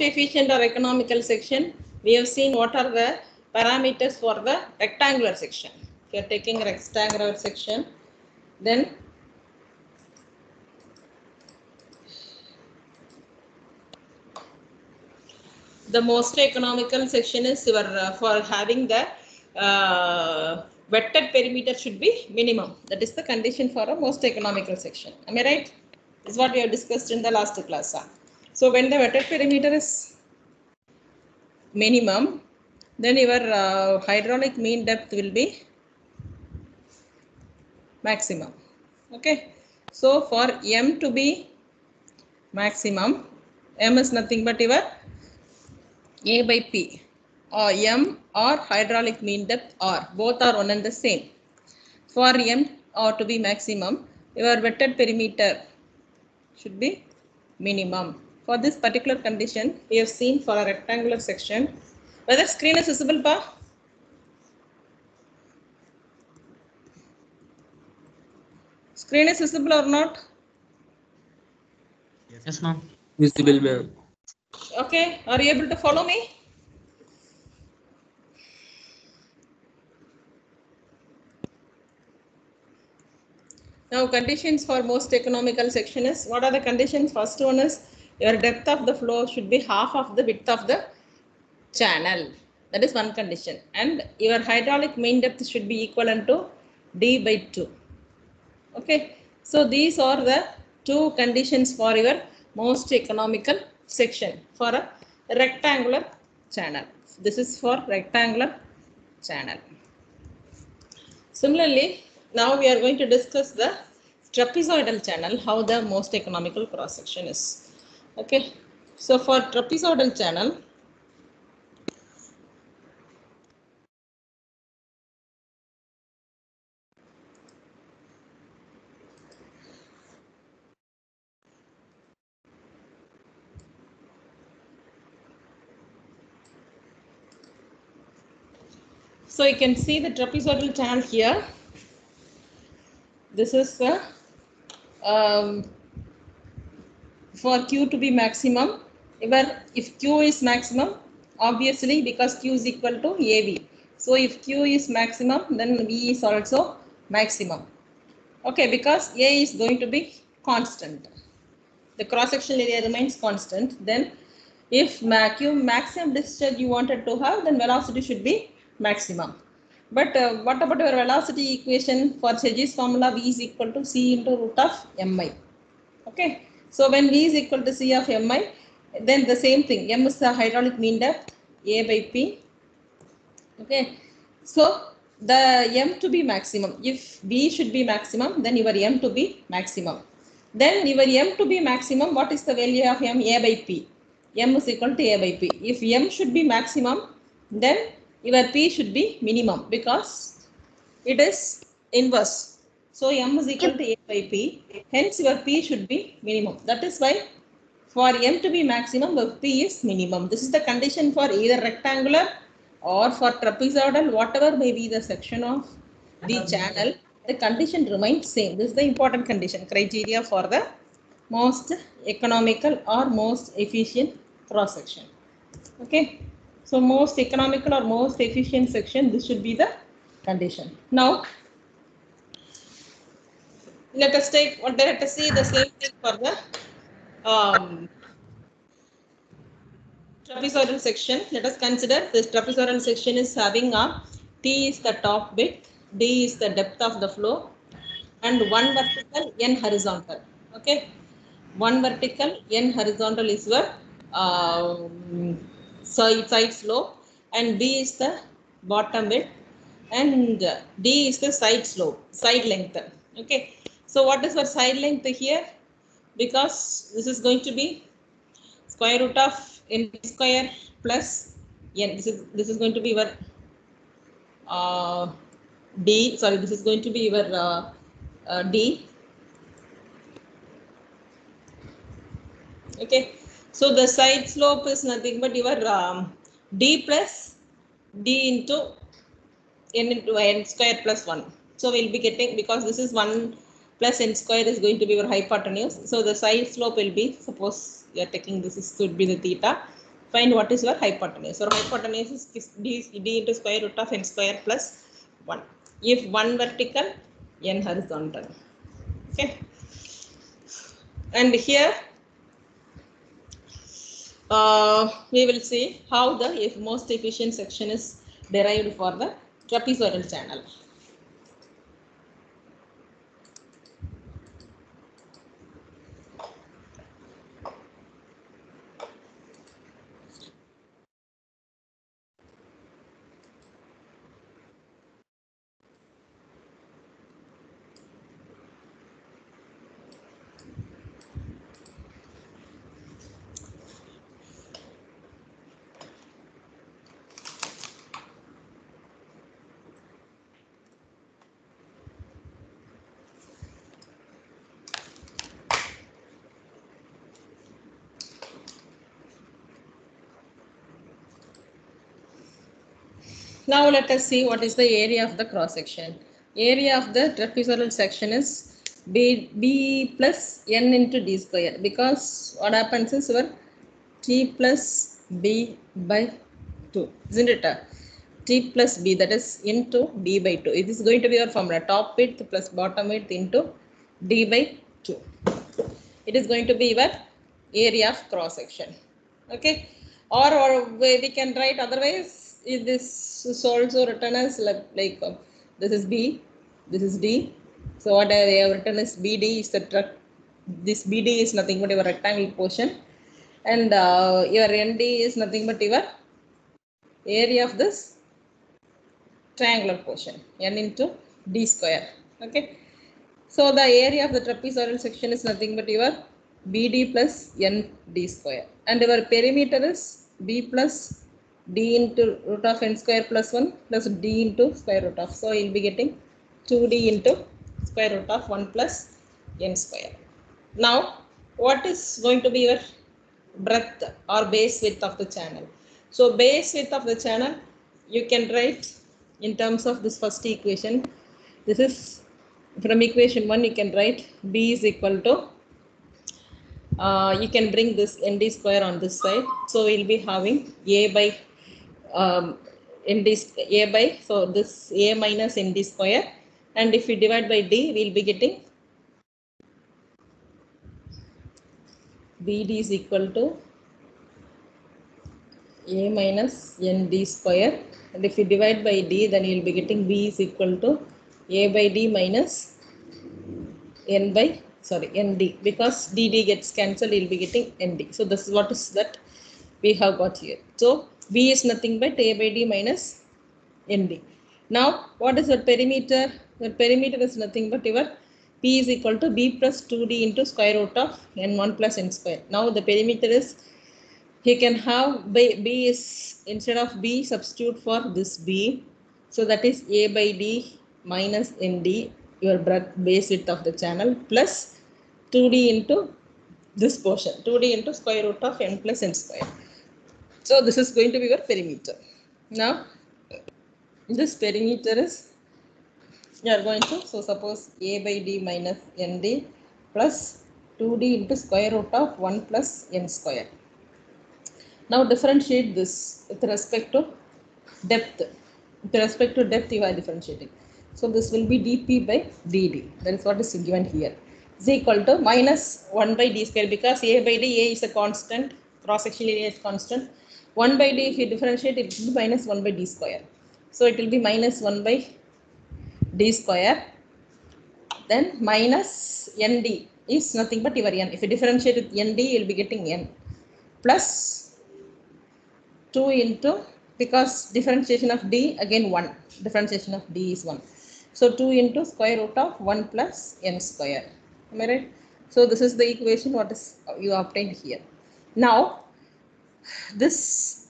efficient or economical section, we have seen what are the parameters for the rectangular section. If you are taking rectangular section, then the most economical section is your for having the vetted perimeter should be minimum. That is the condition for a most economical section. Am I right? This is what we have discussed in the last class. So when the vetted perimeter is minimum, then your hydraulic mean depth will be maximum. Okay. So for M to be maximum, M is nothing but your A by P, or M or hydraulic mean depth R, both are one and the same. For M or to be maximum, your vetted perimeter should be minimum. For this particular condition, we have seen for a rectangular section. Whether screen is visible, pa? Screen is visible or not? Yes, ma'am. Visible, ma'am. Okay, are you able to follow me? Now conditions for most economical section is, what are the conditions? First one is your depth of the flow should be half of the width of the channel. That is one condition. And your hydraulic mean depth should be equivalent to D by 2. Okay. So these are the two conditions for your most economical section for a rectangular channel. This is for rectangular channel. Similarly, now we are going to discuss the trapezoidal channel, how the most economical cross section is. Okay. So for trapezoidal channel, so you can see the trapezoidal channel here. This is the for Q to be maximum. If Q is maximum, obviously because Q is equal to AV. So if Q is maximum, then V is also maximum. Okay, because A is going to be constant. The cross-sectional area remains constant. Then if Q maximum discharge you wanted to have, then velocity should be maximum. But what about your velocity equation for Chezy's formula? V is equal to C into root of Mi. Okay. So when V is equal to C of Mi, then the same thing. M is the hydraulic mean depth, A by P. Okay. So the M to be maximum. If V should be maximum, then your M to be maximum. Then your M to be maximum, what is the value of M? A by P. M is equal to A by P. If M should be maximum, then your P should be minimum because it is inverse. So M is equal to A by P. Hence your P should be minimum. That is why for M to be maximum, your P is minimum. This is the condition for either rectangular or for trapezoidal, whatever may be the section of the channel, the condition remains same. This is the important condition criteria for the most economical or most efficient cross section. Okay. So most economical or most efficient section, this should be the condition. Now let us see the same thing for the trapezoidal section. Let us consider this trapezoidal section is having a T is the top width, D is the depth of the flow, and one vertical, N horizontal. Okay, one vertical, N horizontal is your side slope, and B is the bottom width, and D is the side slope, side length. Okay, so what is your side length here? Because this is going to be square root of n square plus n. This is going to be your D. Sorry, this is going to be your D. Okay, so the side slope is nothing but your D plus D into n square plus 1. So we'll be getting, because this is 1 plus n square is going to be your hypotenuse. So the side slope will be, suppose you are taking this is could be the theta. Find what is your hypotenuse. Your hypotenuse is d into square root of n square plus 1. If 1 vertical, n horizontal. Okay. And here we will see how the most efficient section is derived for the trapezoidal channel. Now let us see what is the area of the cross section. Area of the trapezoidal section is b plus n into d square, because what happens is your t plus b by 2, isn't it? T plus b, that is into d by 2. It is going to be your formula, top width plus bottom width into d by 2. It is going to be your area of cross section. Okay, or we can write otherwise. This is also written as like this is b, this is d. So what I have written is bd is the this bd is nothing but your rectangle portion, and your nd is nothing but your area of this triangular portion, n into d square. Okay, so the area of the trapezoidal section is nothing but your BD plus ND square, and our perimeter is B plus D into root of n square plus 1 plus D into square root of. So you'll be getting 2D into square root of 1 plus n square. Now, what is going to be your breadth or base width of the channel? So base width of the channel, you can write in terms of this first equation. This is from equation 1, you can write B is equal to, you can bring this nd square on this side. So we'll be having a by nd a by, so this a minus nd square, and if we divide by d, we'll be getting bd is equal to a minus nd square, and if we divide by d, then you'll be getting b is equal to a by d minus n by nd, because dd gets cancelled, you'll be getting nd. So this is what is that we have got here. So b is nothing but a by d minus nd. Now what is the perimeter? The perimeter is nothing but your p is equal to b plus 2d into square root of n1 plus n square. Now the perimeter is, you can have b is, instead of b, substitute for this b. So that is a by d minus nd, your breadth base width of the channel, plus 2d into this portion, 2d into square root of n plus n square. So this is going to be your perimeter. Now this perimeter is, you are going to, so suppose a by d minus nd plus 2d into square root of 1 plus n square. Now differentiate this with respect to depth. With respect to depth, you are differentiating. So this will be dp by dd. That is what is given here. Is equal to minus 1 by d square, because a by d, a is a constant, cross sectional area is constant. 1 by d, if you differentiate, it will be minus 1 by d square. So it will be minus 1 by d square. Then minus nd is nothing but your n. If you differentiate with nd, you will be getting n plus 2 into, because differentiation of d, again 1, differentiation of d is 1. So 2 into square root of 1 plus n square. Am I right? So this is the equation what is you obtained here. Now this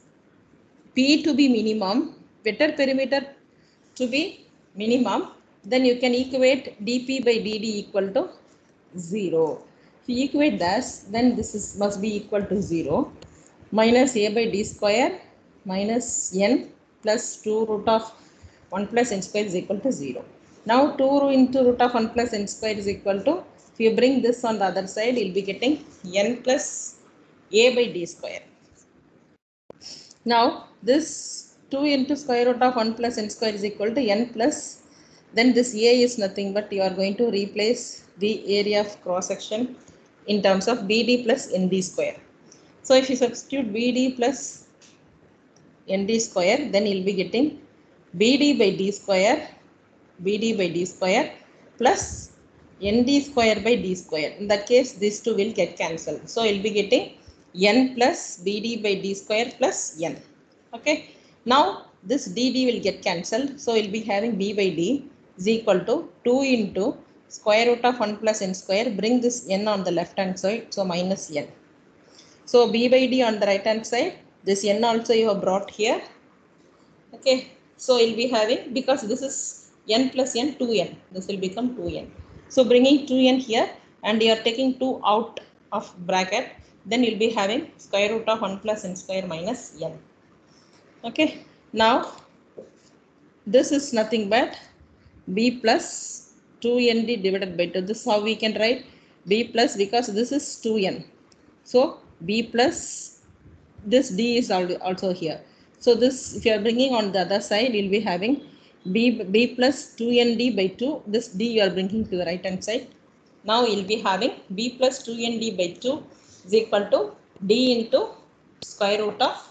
p to be minimum, vector perimeter to be minimum, then you can equate dp by dd equal to 0. If you equate this, then this is must be equal to 0. Minus a by d square minus n plus 2 root of 1 plus n square is equal to 0. Now 2 into root of 1 plus n square is equal to, if you bring this on the other side, you'll be getting n plus a by d square. Now this 2 into square root of 1 plus n square is equal to n plus, then this a is nothing but you are going to replace the area of cross section in terms of bd plus nd square. So if you substitute bd plus nd square, then you'll be getting bd by d square, bd by d square plus nd square by d square. In that case, these two will get cancelled. So you'll be getting n plus bd by d square plus n. Okay. Now this dd will get cancelled. So we'll be having b by d is equal to 2 into square root of 1 plus n square. Bring this n on the left hand side. So minus n. So b by d on the right hand side. This n also you have brought here. Okay. So we'll be having, because this is n plus n, 2n. This will become 2n. So bringing 2n here and you are taking 2 out of bracket. Then you'll be having square root of 1 plus n square minus n. Okay. Now this is nothing but b plus 2nd divided by 2. This is how we can write b plus, because this is 2n. So b plus this d is also here. So this, if you are bringing on the other side, you'll be having b plus 2nd by 2. This d you are bringing to the right hand side. Now you'll be having b plus 2nd by 2 is equal to d into square root of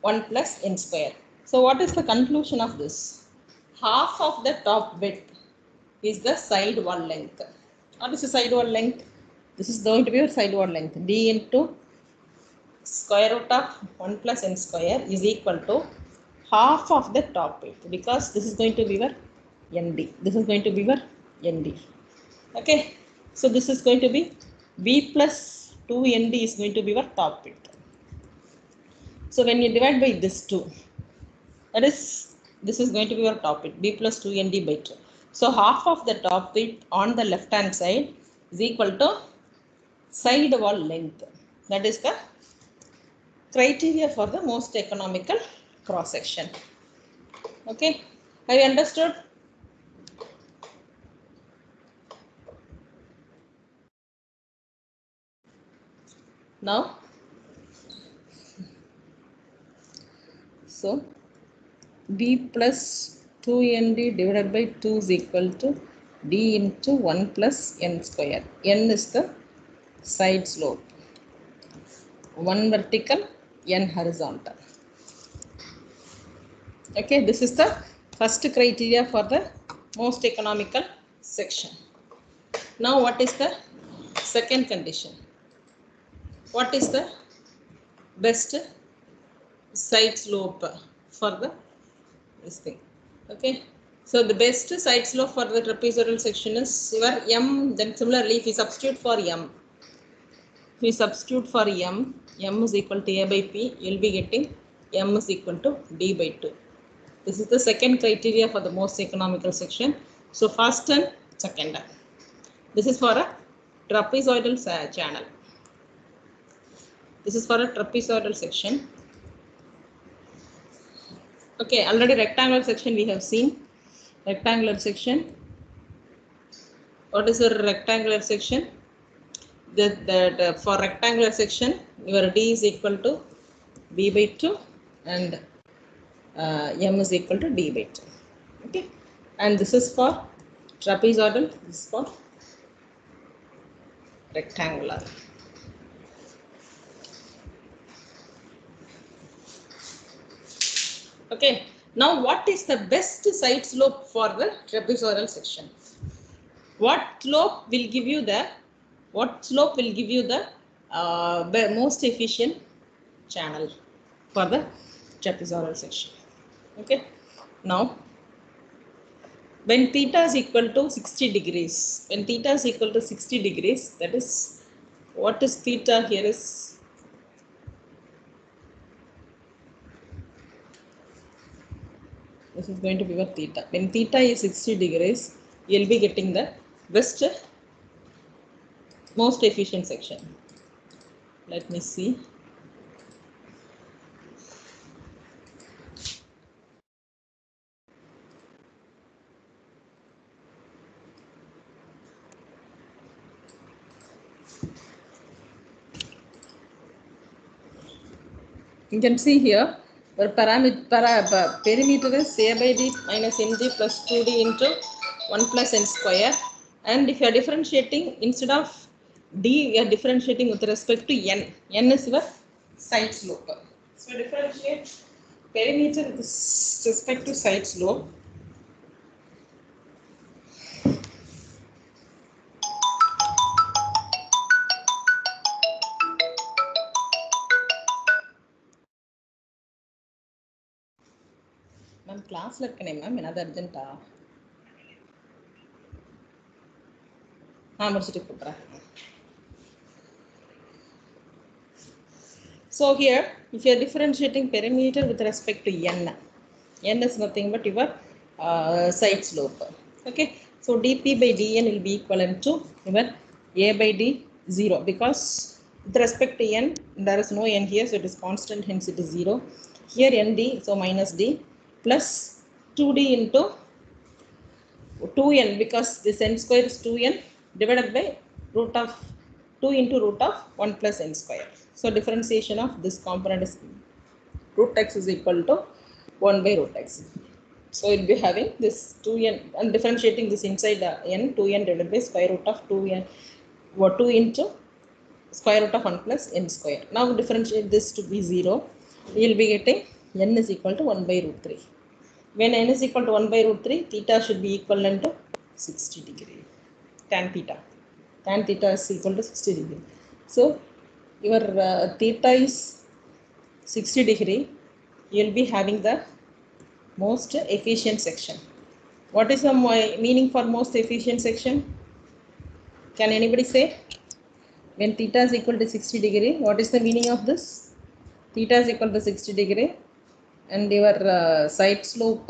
1 plus n square. So what is the conclusion of this? Half of the top width is the side wall length. What is the side wall length? This is going to be your side wall length. D into square root of 1 plus n square is equal to half of the top width, because this is going to be your nd. This is going to be your nd. Okay. So this is going to be b plus 2nd is going to be your top width. So when you divide by this 2, that is, this is going to be your top width, b plus 2nd by 2. So half of the top width on the left hand side is equal to side wall length. That is the criteria for the most economical cross section. Okay. Have you understood? Now, so b plus 2nd divided by 2 is equal to d into 1 plus n square. N is the side slope, 1 vertical, n horizontal. Okay, this is the first criteria for the most economical section. Now what is the second condition? What is the best side slope for the this thing? Okay. So the best side slope for the trapezoidal section is your m. Then similarly, if you substitute for m, m is equal to a by p, you'll be getting m is equal to d by 2. This is the second criteria for the most economical section. So first and second. This is for a trapezoidal channel. This is for a trapezoidal section. Okay, already rectangular section we have seen. Rectangular section. What is a rectangular section? For rectangular section, your d is equal to b by 2 and m is equal to d by 2. Okay, and this is for trapezoidal. This is for rectangular. Okay. Now, what is the best side slope for the trapezoidal section? What slope will give you the most efficient channel for the trapezoidal section? Okay. Now, when theta is equal to 60 degrees, that is, what is theta here is, this is going to be your theta. When theta is 60 degrees, you'll be getting the best, most efficient section. Let me see. You can see here where perimeter is a by d minus mg plus 2d into 1 plus n square. And if you are differentiating, instead of d, we are differentiating with respect to n. N is your side slope. So differentiate perimeter with respect to side slope. Ma'am, class la irukane ma'am, enada urgent ah? Mudichittu kutra. So here, if you are differentiating perimeter with respect to n, n is nothing but your side slope. Okay, so dp by dn will be equivalent to your a by d 0, because with respect to n, there is no n here, so it is constant, hence it is 0. Here nd, so minus d plus 2d into 2n, because this n square is 2n divided by root of 2 into root of 1 plus n square. So differentiation of this component is root x is equal to 1 by root x. So it will be having this 2n, and differentiating this inside n, 2n divided by square root of 2n, or 2 into square root of 1 plus n square. Now differentiate this to be 0. We will be getting n is equal to 1 by root 3. When n is equal to 1 by root 3, theta should be equivalent to 60 degree. Tan theta. Tan theta is equal to 60 degree. So your theta is 60 degree. You will be having the most efficient section. What is the meaning for most efficient section? Can anybody say? When theta is equal to 60 degree, what is the meaning of this? Theta is equal to 60 degree and your side slope,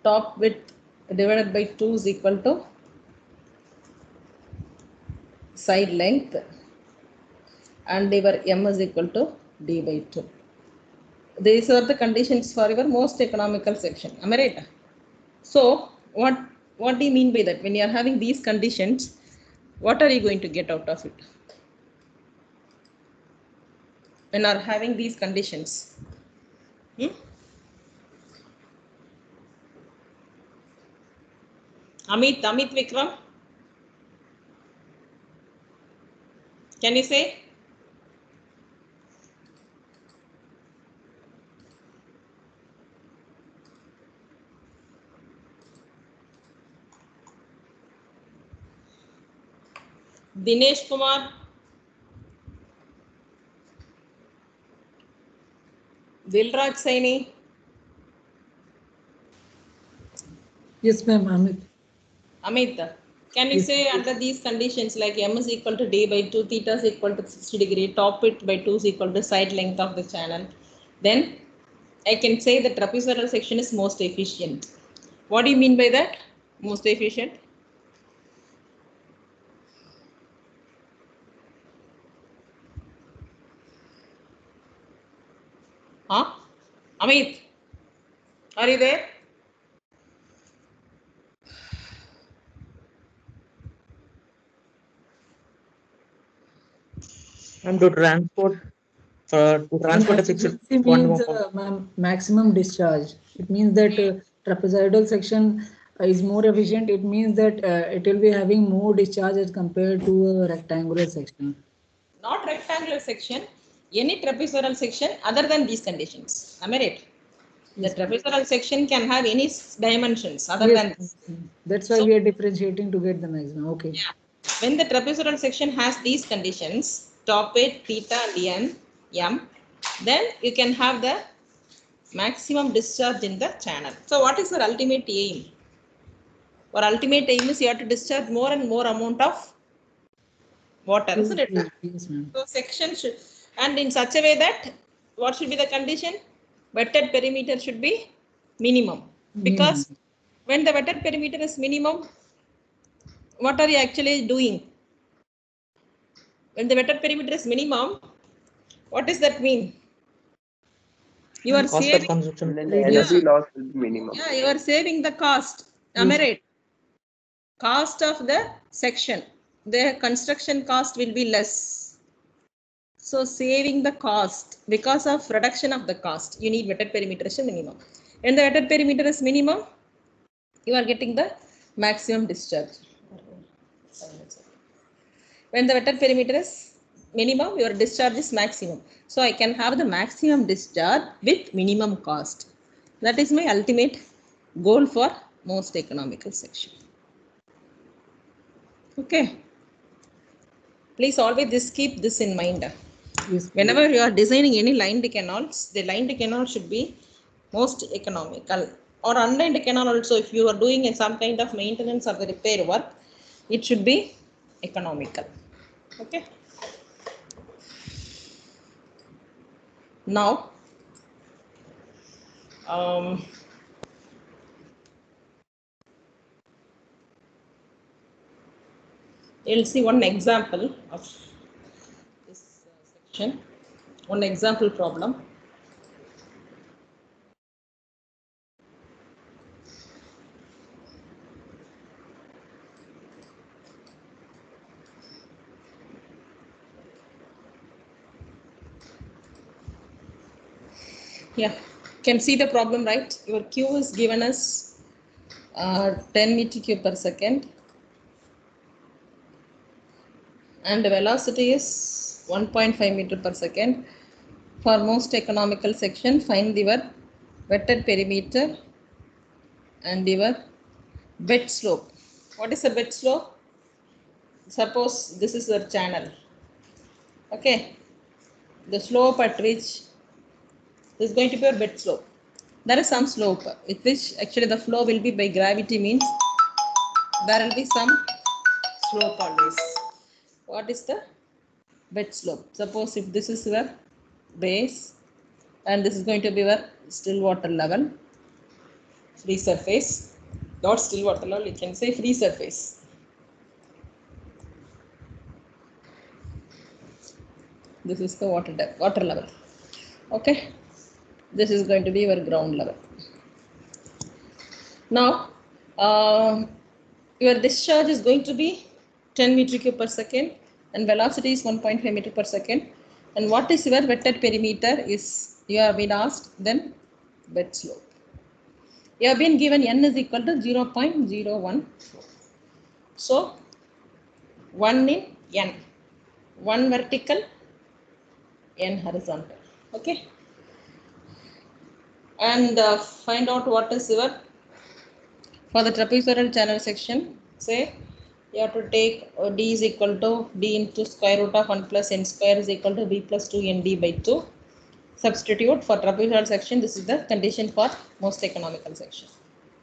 top width divided by 2 is equal to side length, and your m is equal to d by 2. These are the conditions for your most economical section. Am I right? So what do you mean by that? When you are having these conditions, what are you going to get out of it? When you are having these conditions, Amit Vikram, can you say? Dinesh Kumar, Dilraj Saini. Yes, ma'am. Amit, can you say under these conditions, like m is equal to d by 2, theta is equal to 60 degree, top width by 2 is equal to side length of the channel, then I can say the trapezoidal section is most efficient. What do you mean by that? Most efficient? Huh? Amit, are you there? And to transport a fixed means maximum discharge. It means that trapezoidal section is more efficient. It means that it will be having more discharge as compared to a rectangular section. Not rectangular section, any trapezoidal section other than these conditions. Am I right? The trapezoidal section can have any dimensions other than this. That's why we are differentiating to get the maximum. Okay. Yeah. When the trapezoidal section has these conditions, top width, theta, and m, then you can have the maximum discharge in the channel. So what is our ultimate aim? Our ultimate aim is you have to discharge more and more amount of water, isn't it? Yes, ma'am. So section should, and in such a way that what should be the condition? Wetted perimeter should be minimum. Because when the wetted perimeter is minimum, what are you actually doing? When the wetted perimeter is minimum, what does that mean? You are cost saving, of consumption. Then the energy loss will be minimum. Yeah, you are saving the cost. Am I right? Cost of the section, the construction cost will be less. So saving the cost because of reduction of the cost, you need wetted perimeter is minimum. When the wetted perimeter is minimum, you are getting the maximum discharge. When the wetted perimeter is minimum, your discharge is maximum. So I can have the maximum discharge with minimum cost. That is my ultimate goal for most economical section. Okay. Please always keep this in mind. Yes. Whenever you are designing any lined canals, the lined canal should be most economical. Or unlined canal also, if you are doing some kind of maintenance or the repair work, it should be economical. Okay. Now, you'll see one example of this section, one example problem. Yeah, can see the problem, right? Your Q is given as 10 meter cube per second, and the velocity is 1.5 meter per second. For most economical section, find your wetted perimeter and your bed slope. What is a bed slope? Suppose this is your channel. Okay, the slope at which is going to be your bed slope. There is some slope with which actually the flow will be by gravity, means there will be some slope always. What is the bed slope? Suppose if this is your base and this is going to be your still water level, free surface, not still water level, you can say free surface. This is the water level. Okay, this is going to be your ground level. Now, your discharge is going to be 10 meter cube per second and velocity is 1.5 meter per second. And what is your wetted perimeter is you have been asked, then bed slope. You have been given n is equal to 0.014. So 1 in n, 1 vertical, n horizontal. Okay. And find out what is your, for the trapezoidal channel section, say you have to take d is equal to d into square root of 1 plus n square is equal to b plus 2 nd by 2. Substitute for trapezoidal section. This is the condition for most economical section.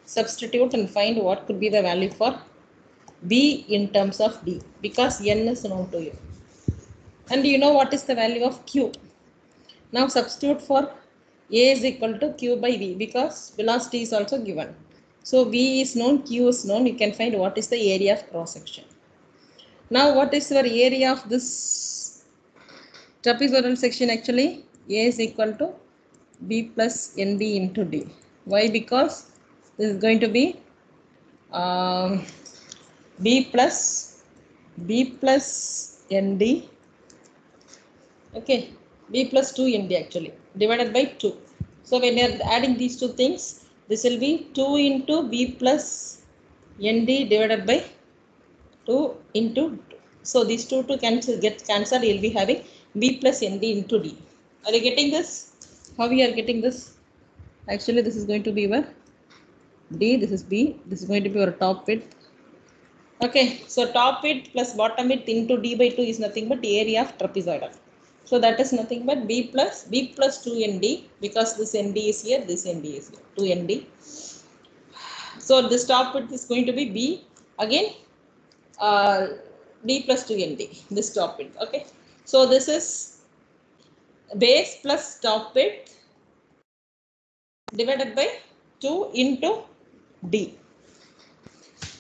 Substitute and find what could be the value for b in terms of d, because n is known to you. And you know what is the value of q. Now substitute for a is equal to q by v, because velocity is also given. So v is known, q is known. You can find what is the area of cross section. Now what is your area of this trapezoidal section? Actually, a is equal to b plus nd into d. Why? Because this is going to be b plus nd, okay, b plus 2 nd actually, divided by 2. So when you are adding these two things, this will be 2 into b plus nd divided by 2 into 2. So these two get cancelled. You will be having b plus nd into d. Are you getting this? How we are getting this? Actually, this is going to be your d. This is b. This is going to be your top width. Okay, so top width plus bottom width into d by 2 is nothing but area of trapezoidal. So that is nothing but b plus 2 nd, because this nd is here, this nd is here, 2 nd. So this top width is going to be b, again d plus 2 nd, this top width. Okay, so this is base plus top width divided by 2 into d.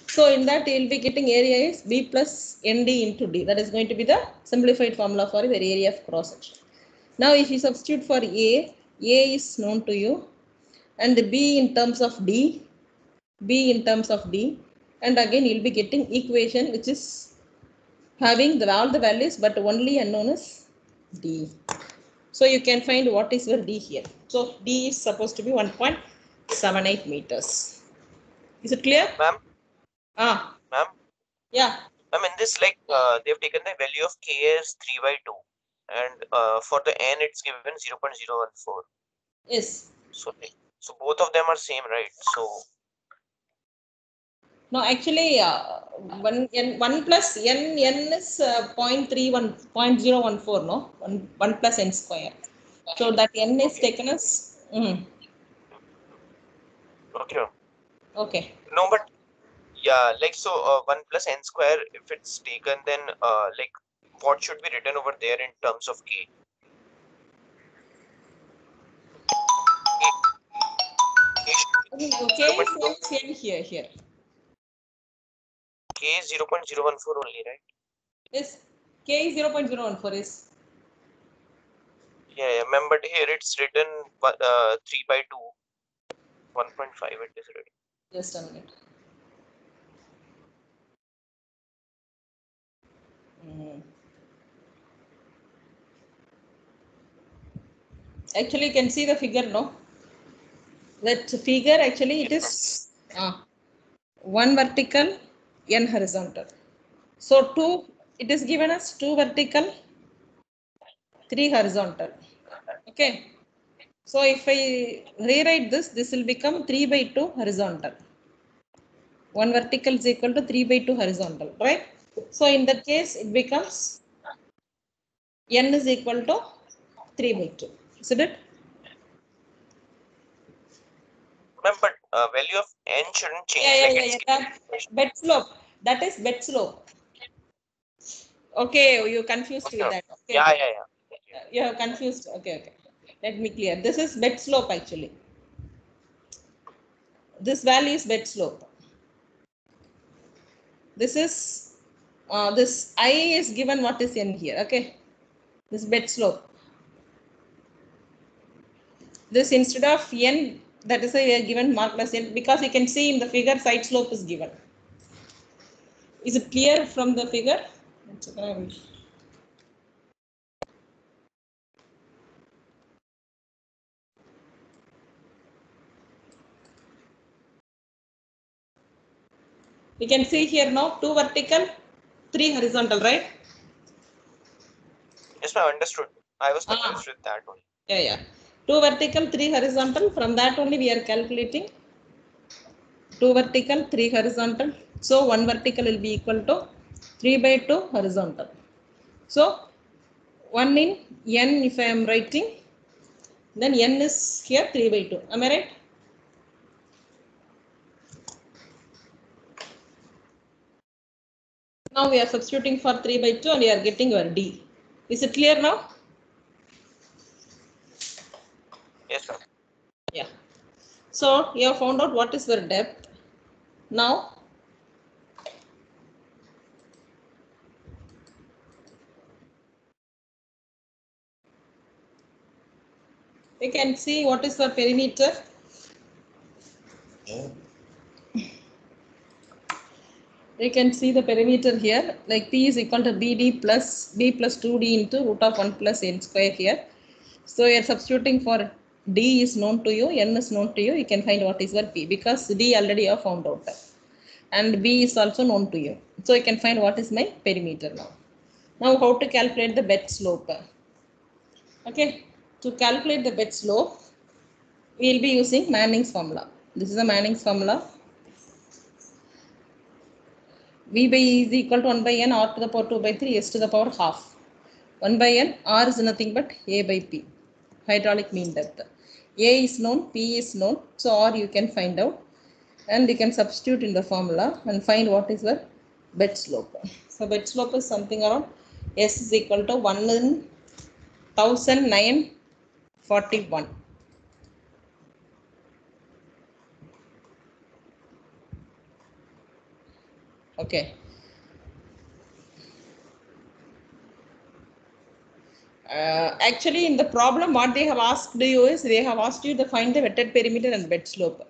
So in that you will be getting area is b plus nd into d. That is going to be the simplified formula for the area of cross section. Now if you substitute for a is known to you, and b in terms of d, and again you will be getting equation which is having all the values, but only unknown is D. So you can find what is your D here. So D is supposed to be 1.78 meters. Is it clear? Ma'am, Ma'am, yeah. Ma'am, in this, like, they've taken the value of K as 3 by 2, and for the N, it's given 0.014. Yes. So, so both of them are same, right? So, no, actually, 1 plus N is 0.31, 0.014, no? 1 plus N square. So that N is taken as, okay. Okay. No, but yeah, like, so 1 plus N square, if it's taken, then like, what should be written over there in terms of K? Okay, same here. K is 0.014 only, right? Yes, K is 0.014 is. Yeah, ma'am, but here it's written 3 by 2, 1.5 it is written. Just a minute. Actually, you can see the figure, no? That figure, actually, it is 1 vertical, N horizontal. So, it is given as 2 vertical, 3 horizontal. Okay. So, if I rewrite this will become 3 by 2 horizontal. 1 vertical is equal to 3 by 2 horizontal, right? So, in that case, it becomes N is equal to 3 by 2. Isn't it? Ma'am, but value of N shouldn't change. Yeah. Bed slope. That is bed slope. Okay, you confused with that. Okay. Yeah. You have confused. Okay. Let me clear. This is bed slope actually. This value is bed slope. This is this I is given what is in here. Okay. This bed slope. This instead of N, that is why we are given mark plus N, because you can see in the figure side slope is given. Is it clear from the figure? We can see here now 2 vertical, 3 horizontal, right? Yes, ma'am, understood. I was confused with that one. Yeah. 2 vertical, 3 horizontal. From that only we are calculating 2 vertical, 3 horizontal. So 1 vertical will be equal to 3 by 2 horizontal. So 1 in N if I am writing, then N is here 3 by 2. Am I right? Now we are substituting for 3 by 2 and we are getting your D. Is it clear now? Yes, ma'am. Yeah. So you have found out what is your depth. Now we can see what is the perimeter. We can see the perimeter here, like P is equal to BD plus B plus 2D into root of 1 plus N square here. So you are substituting for D is known to you, N is known to you, you can find what is your P, because D already you have found out. And B is also known to you. So you can find what is my perimeter now. Now how to calculate the bed slope. Okay, to calculate the bed slope, we will be using Manning's formula. This is the Manning's formula. V by E is equal to 1 by N, R to the power 2 by 3, S to the power half. 1 by N, R is nothing but A by P, hydraulic mean depth. A is known, P is known, so R you can find out. And you can substitute in the formula and find what is the bed slope. So bed slope is something around S is equal to 1 in 1941. Okay. Actually, in the problem, what they have asked you is they have asked you to find the wetted perimeter and bed slope.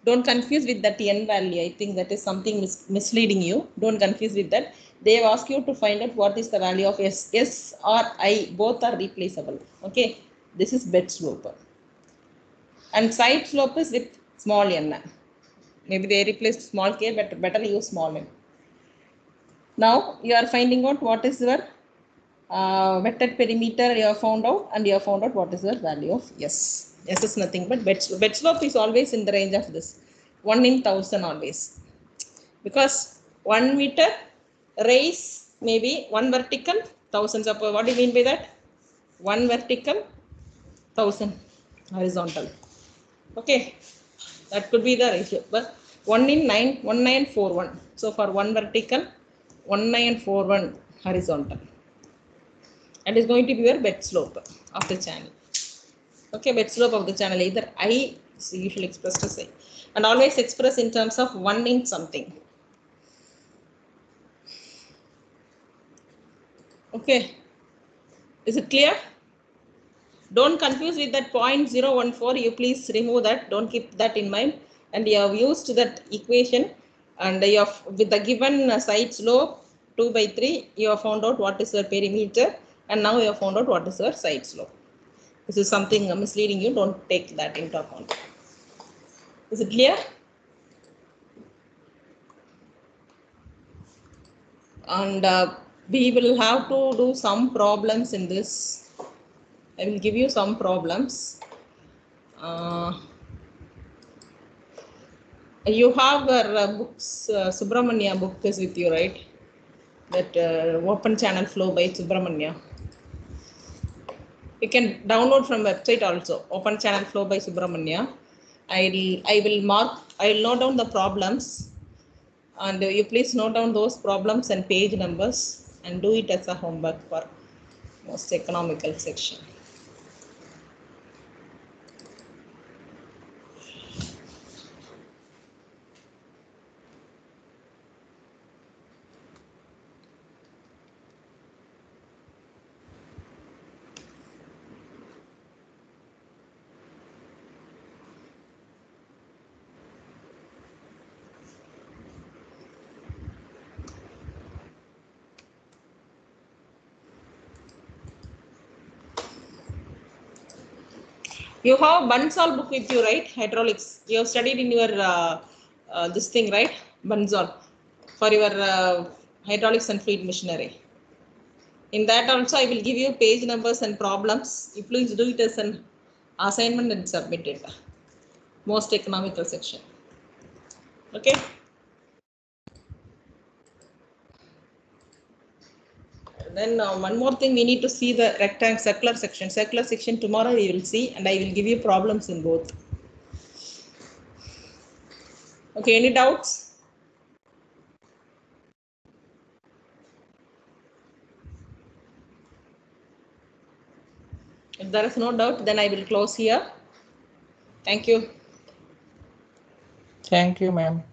Don't confuse with that n value. I think that is something misleading you. Don't confuse with that. They have asked you to find out what is the value of s. S or I both are replaceable. Okay, this is bed slope, and side slope is with small n. Maybe they replaced small k, but better use small n. Now you are finding out what is your vector perimeter you have found out, and you have found out what is the value of s. S is nothing but bed slope. Bed slope is always in the range of this 1 in 1000 always, because 1 meter raise maybe 1 vertical 1000. Suppose what do you mean by that? 1 vertical 1000 horizontal. Okay, that could be the ratio. But 1 in 9 1941. So for 1 vertical 1941 horizontal, and is going to be your bed slope of the channel. Okay, bed slope of the channel, either I is usually expressed as I, and always express in terms of 1 in something. Okay, is it clear? Don't confuse with that 0.014. You please remove that. Don't keep that in mind. And you have used that equation, and you have, with the given side slope 2/3, you have found out what is your perimeter, and now you have found out what is your side slope. This is something misleading you. Don't take that into account. Is it clear? And we will have to do some problems in this. I will give you some problems. You have your books, Subramanya book is with you, right? That open channel flow by Subramanya. You can download from website also. Open channel flow by Subramanya. I will note down the problems, and you please note down those problems and page numbers and do it as a homework for most economical section. You have Bansal book with you, right? Hydraulics. You have studied in your this thing, right? Bansal for your hydraulics and fluid machinery. In that also, I will give you page numbers and problems. You please do it as an assignment and submit it. Most economical section. Okay. Then one more thing, we need to see the rectangle circular section. Circular section tomorrow we will see, and I will give you problems in both. Okay, any doubts? If there is no doubt, then I will close here. Thank you. Thank you, ma'am.